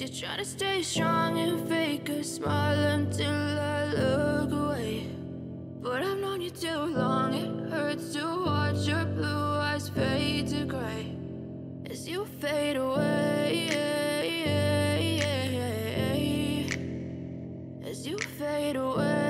you're trying to stay strong and fake a smile until I look away. But I've known you too long, it hurts to watch your blue eyes fade to gray as you fade away, as you fade away.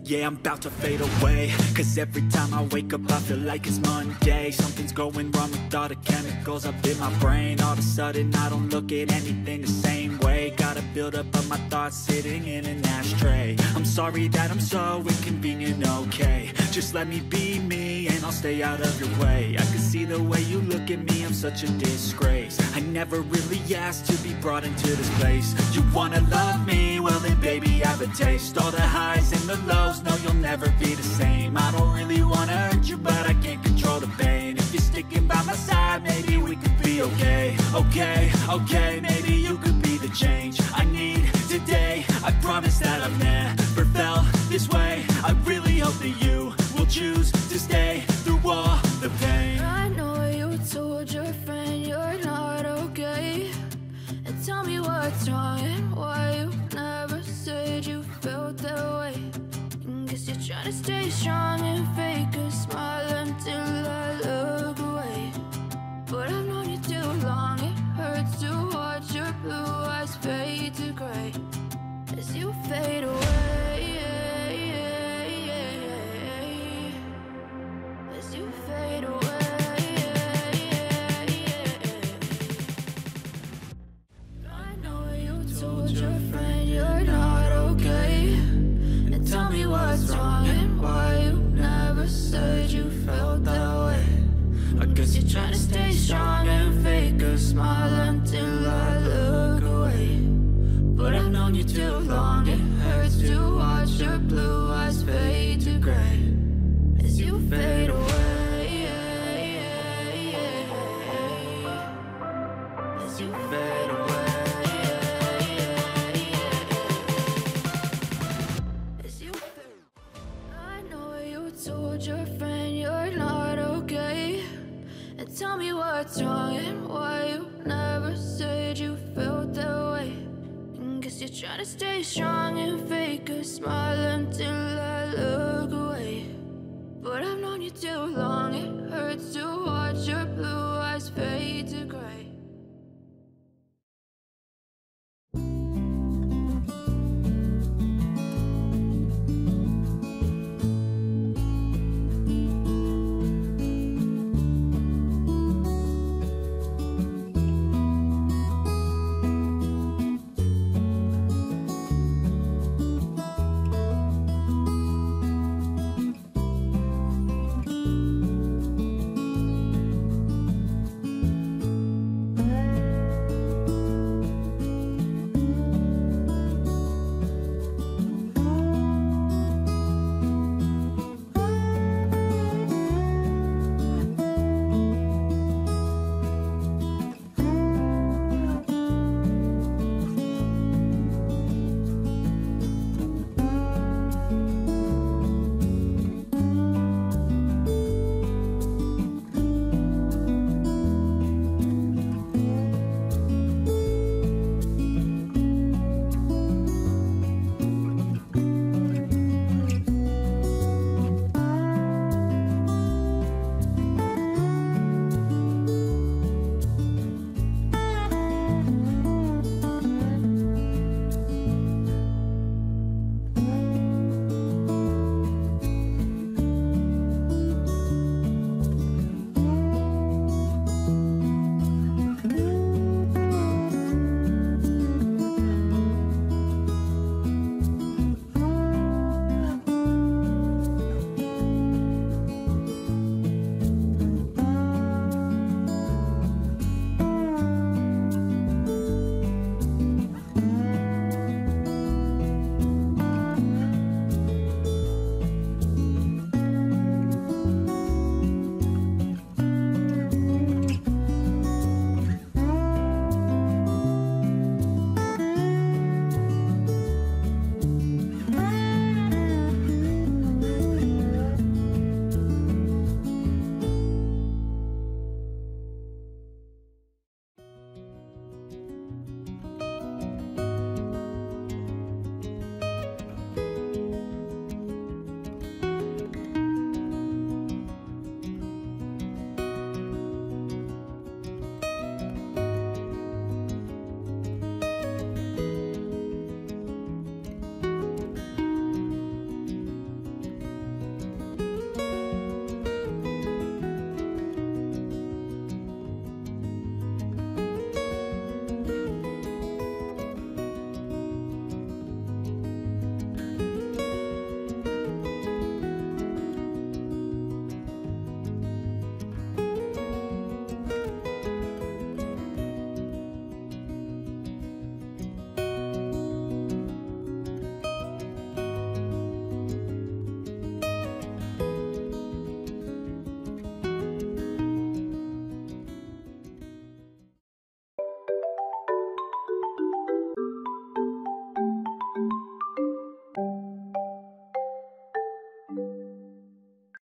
Yeah, I'm about to fade away, cause every time I wake up I feel like it's Monday. Something's going wrong with all the chemicals up in my brain. All of a sudden I don't look at anything the same way. Gotta build up of my thoughts sitting in an ashtray. I'm sorry that I'm so inconvenient, okay. Just let me be me and I'll stay out of your way. I can see the way you look at me, I'm such a disgrace. I never really asked to be brought into this place. You wanna love me? Well then baby have a taste. All the highs and the lows, no you'll never be the same. I don't really wanna hurt you but I can't control the pain. If you're sticking by my side maybe we could be okay. Okay, maybe you could be the change I need today. I promise that I've never felt this way. I really hope that you will choose to stay through all the pain. I know you told your friend you're not okay, and tell me what's wrong and why you never said you felt that way. Guess you're trying to stay strong and fake a smile until I look away. But I've known you too long, it hurts to watch your blue eyes fade to gray as you fade away, as you fade away. I know you told your friend you're not okay, and tell me what's wrong and why you never said you felt that way. I guess you're trying to stay strong and fake a smile until I look away. But I've known you too long, it hurts to watch your blue eyes fade to gray as you fade away, as you fade away, as you fade. I know you told your friend you're not okay, and tell me what's wrong and why you never said you felt that way. Guess you're trying to stay strong and fake a smile until I look away. But I've known you too long, it hurts to